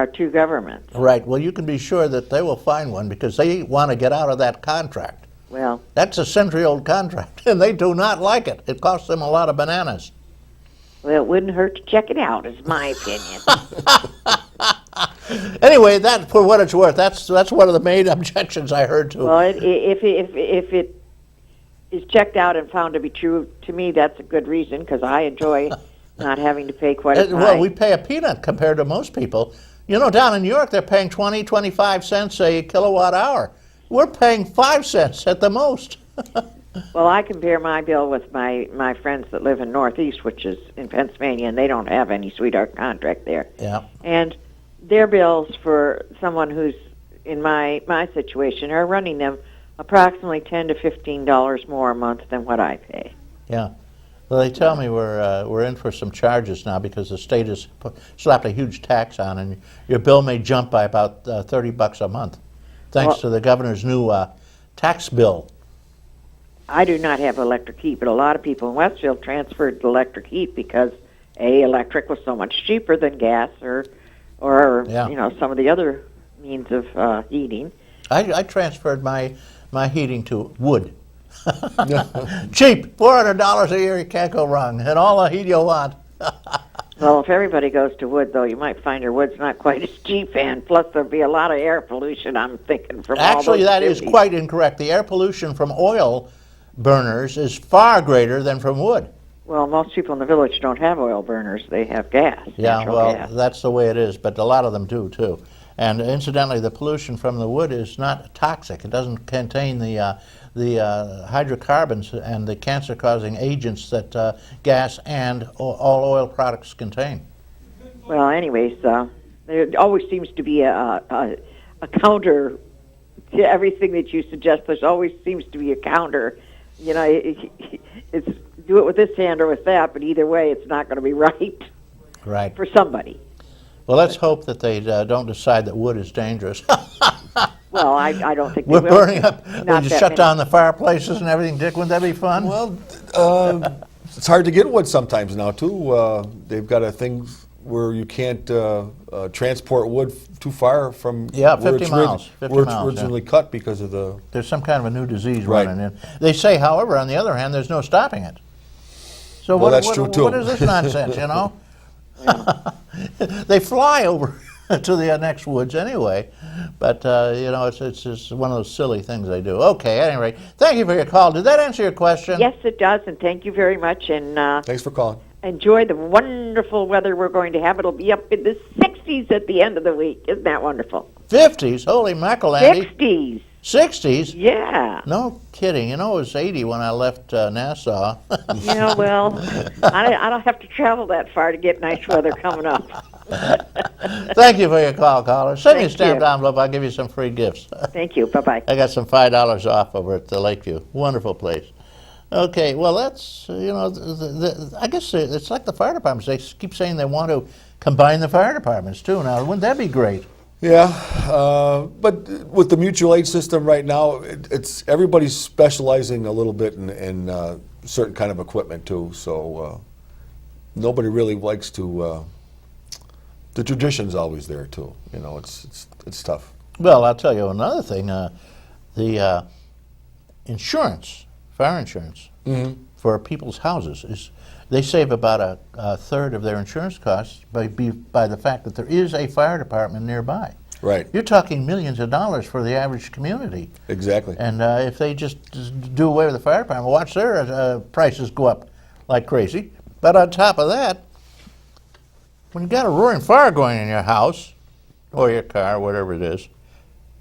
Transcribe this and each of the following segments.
our two governments. Right. Well, you can be sure that they will find one because they want to get out of that contract. Well, That's a century-old contract, and they do not like it. It costs them a lot of bananas. it wouldn't hurt to check it out, is my opinion. Anyway, that for what it's worth, that's one of the main objections I heard to. Well, if it is checked out and found to be true, to me that's a good reason because I enjoy not having to pay quite as high. Well, we pay a peanut compared to most people. You know, down in New York, they're paying 25 cents a kilowatt hour. We're paying 5 cents at the most. Well, I compare my bill with my friends that live in Northeast, which is in Pennsylvania, and they don't have any sweetheart contract there. Yeah. And their bills for someone who's in my situation are running them approximately $10 to $15 more a month than what I pay. Yeah. Well, they tell me we're in for some charges now because the state has slapped a huge tax on, and your bill may jump by about $30 a month, thanks to the governor's new tax bill. I do not have electric heat, but a lot of people in Westfield transferred to electric heat because electric was so much cheaper than gas or some of the other means of heating. I transferred my heating to wood. Cheap, $400 a year, you can't go wrong, and all the heat you want. Well, if everybody goes to wood, though, you might find your wood's not quite as cheap, and plus there'll be a lot of air pollution, I'm thinking, from all those Actually, that is cities. quite incorrect. The air pollution from oil burners is far greater than from wood. Well, most people in the village don't have oil burners. They have gas. Yeah, natural well, gas. that's the way it is, but a lot of them do, too. And incidentally, the pollution from the wood is not toxic. It doesn't contain the hydrocarbons and the cancer-causing agents that gas and all oil products contain. Well, anyways, there always seems to be a counter to everything that you suggest. There's always seems to be a counter. You know, it's do it with this hand or with that, but either way, it's not going to be right. Right. For somebody. Well, let's hope that they don't decide that wood is dangerous. Well, I don't think we're they will. burning up. Not We that shut many. down the fireplaces and everything, Dick. Wouldn't that be fun? Well, it's hard to get wood sometimes now, too. They've got a thing where you can't transport wood too far from Yeah, where 50 it's miles. 50 where miles, it's originally cut because of the... There's some kind of a new disease Right. running in. They say, however, on the other hand, there's no stopping it. So Well, that's true, too. What is this nonsense, you know? They fly over to the next woods anyway, but you know, it's just one of those silly things they do. Okay, at any rate, thank you for your call. Did that answer your question? Yes, it does, and thank you very much. And Thanks for calling. enjoy the wonderful weather we're going to have. It'll be up in the 60s at the end of the week. Isn't that wonderful? 50s? Holy mackerel, Andy. 60s. 60s? Yeah. No kidding. You know, it was 80 when I left Nassau. You know, well, I don't have to travel that far to get nice weather coming up. Thank you for your call, caller. Send me a Thank stamped you. envelope. I'll give you some free gifts. Thank you. Bye-bye. I got some $5 off over at the Lakeview. Wonderful place. Okay, well, that's, you know, I guess it's like the fire departments. They keep saying they want to combine the fire departments, too. Now, wouldn't that be great? Yeah, but with the mutual aid system right now, it's everybody's specializing a little bit in certain kind of equipment, too. So nobody really likes to... the tradition's always there, too. You know, it's tough. Well, I'll tell you another thing. The insurance, fire insurance, for people's houses, they save about a third of their insurance costs by the fact that there is a fire department nearby. Right. You're talking millions of dollars for the average community. Exactly. And if they just do away with the fire department, watch their prices go up like crazy. But on top of that, when you've got a roaring fire going in your house, or your car, whatever it is,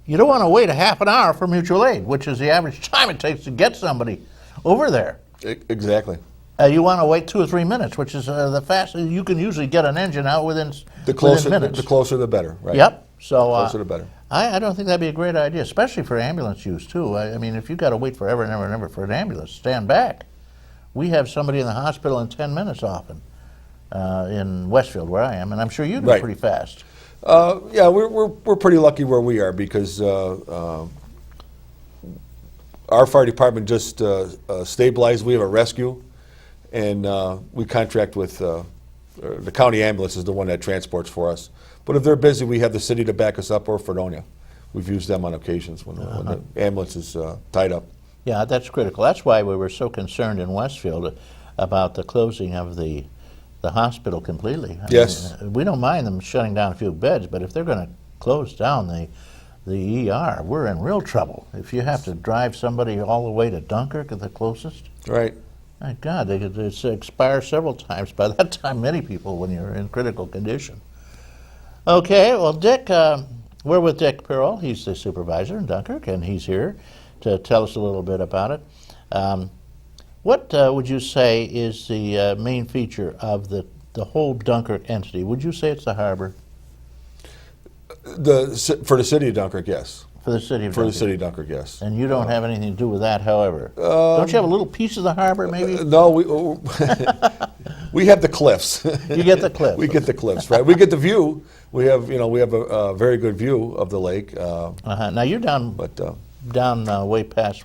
you don't want to wait a half an hour for mutual aid, which is the average time it takes to get somebody over there. Exactly. You want to wait 2 or 3 minutes, which is the fastest. You can usually get an engine out within minutes. The closer the better, right? Yep. So Closer the better. I don't think that'd be a great idea, especially for ambulance use too. I mean, if you've got to wait forever and ever and ever for an ambulance, stand back. We have somebody in the hospital in 10 minutes often in Westfield, where I am, and I'm sure you do Right. pretty fast. Yeah, we're pretty lucky where we are because our fire department just stabilized. We have a rescue, and we contract with the county ambulance is the one that transports for us. But if they're busy, we have the city to back us up or Fredonia. We've used them on occasions when the ambulance is tied up. Yeah, that's critical. That's why we were so concerned in Westfield about the closing of the hospital completely. Yes. We don't mind them shutting down a few beds, but if they're going to close down the ER, we're in real trouble. If you have to drive somebody all the way to Dunkirk at the closest, Right. my God, they could expire several times. By that time, many people, when you're in critical condition. Okay, well, Dick, we're with Dick Purol. He's the supervisor in Dunkirk, and he's here to tell us a little bit about it. What would you say is the main feature of the whole Dunkirk entity? Would you say it's the harbor? For the city of Dunkirk, yes. For the city of For Dunkirk? the city of Dunkirk, yes. And you don't have anything to do with that, however? Don't you have a little piece of the harbor, maybe? No, we have the cliffs. You get the cliffs. We get the cliffs, right? We get the view. We have a very good view of the lake. Now you're down, But way past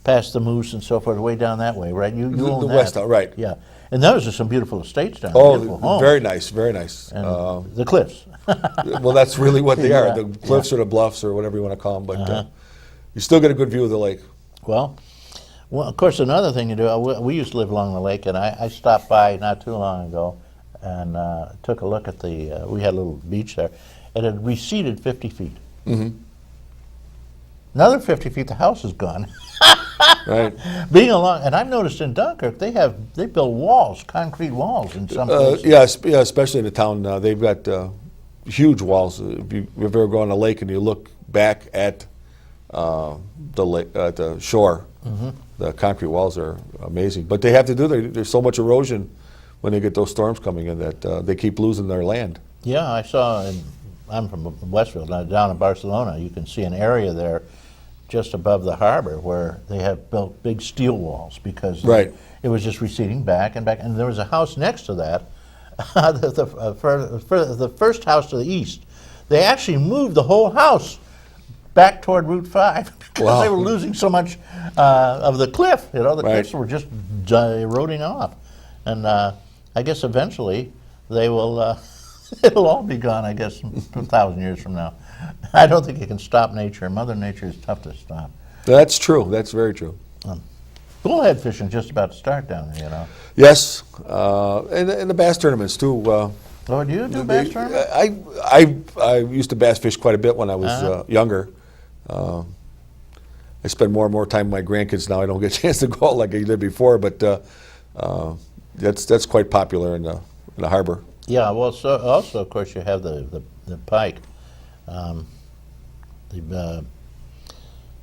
past the Moose and so forth, way down that way, right? You own the that. west, right? Yeah, and those are some beautiful estates down there. Beautiful Oh, homes. very nice, very nice. And the cliffs. Well, that's really what they Yeah, are. The cliffs or the bluffs or whatever you want to call them. But you still get a good view of the lake. Well, of course, another thing to do, we used to live along the lake, and I stopped by not too long ago and took a look at we had a little beach there. It had receded 50 feet. Mm-hmm. Another 50 feet, the house is gone. Right. Being along, and I've noticed in Dunkirk, they build walls, concrete walls in some places. Yeah, especially in the town. They've got huge walls. If you've ever gone on a lake and you look back at the lake, at the shore, the concrete walls are amazing. But they have to do there's so much erosion when they get those storms coming in that they keep losing their land. Yeah, I saw, I'm from Westfield, down in Barcelona, you can see an area there just above the harbor where they have built big steel walls because Right. it was just receding back and back. And there was a house next to that, the first house to the east. They actually moved the whole house back toward Route 5 because Wow. they were losing so much of the cliff. The Right. cliffs were just eroding off. And I guess eventually they will, it'll all be gone, I guess, 1,000 years from now. I don't think you can stop nature. Mother Nature is tough to stop. That's true. That's very true. Bullhead fishing is just about to start down there, you know. Yes, and the bass tournaments too. Oh, do you do bass tournaments? I used to bass fish quite a bit when I was younger. I spend more and more time with my grandkids now. I don't get a chance to go out like I did before, but that's quite popular in the harbor. Yeah, well, so also, of course, you have the pike, the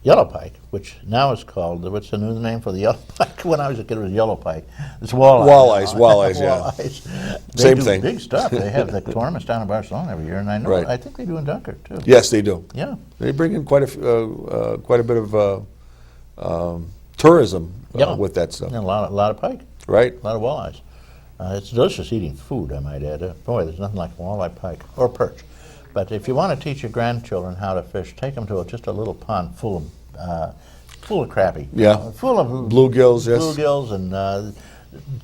yellow pike, which now is called, what's the new name for the yellow pike? When I was a kid, it was yellow pike. It's walleye. Walleyes, yeah. They Same do thing. big stuff. They have the tournaments down in Barcelona every year, and I know, Right. I think they do in Dunkirk, too. Yes, they do. Yeah. They bring in quite a bit of tourism Yeah. with that stuff. And a lot of pike. Right. A lot of walleyes. It's delicious eating food, I might add. Boy, there's nothing like walleye pike or perch. But if you want to teach your grandchildren how to fish, take them to just a little pond full of crappie. Yeah. Full of Bluegills, yes. bluegills, and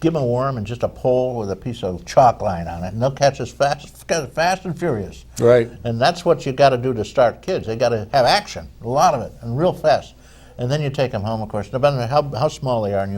give them a worm and just a pole with a piece of chalk line on it, and they'll catch us fast and furious. Right. And that's what you got to do to start kids. They got to have action, a lot of it, and real fast. And then you take them home, of course, no matter how small they are, and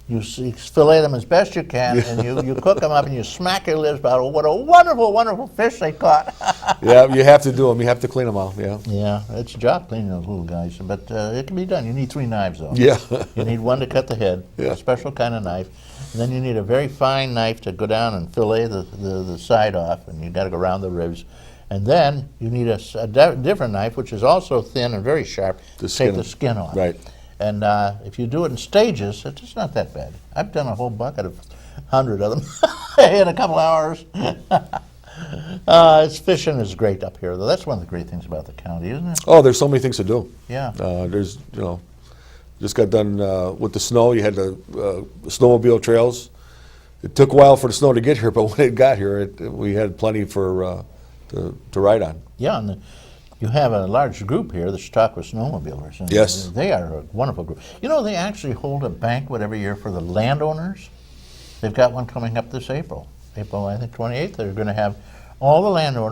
you fillet them as best you can, and you cook them up, and you smack your lips about what a wonderful, wonderful fish they caught. Yeah, you have to do them. You have to clean them out. Yeah. Yeah, it's a job cleaning those little guys, but it can be done. You need 3 knives, though. Yeah. You need one to cut the head, Yeah. a special kind of knife, and then you need a very fine knife to go down and fillet the side off, and you got to go around the ribs. And then you need a different knife, which is also thin and very sharp, to take the skin off. Right. And if you do it in stages, it's just not that bad. I've done a whole bucket of 100 of them in a couple hours. Fishing is great up here, though. That's one of the great things about the county, isn't it? Oh, there's so many things to do. Yeah. There's, just got done with the snow. You had the snowmobile trails. It took a while for the snow to get here, but when it got here, we had plenty to ride on. Yeah, and you have a large group here, the Chautauqua Snowmobilers. And Yes. They are a wonderful group. You know, they actually hold a banquet every year for the landowners. They've got one coming up this April. April, I think 28th, they're going to have all the landowners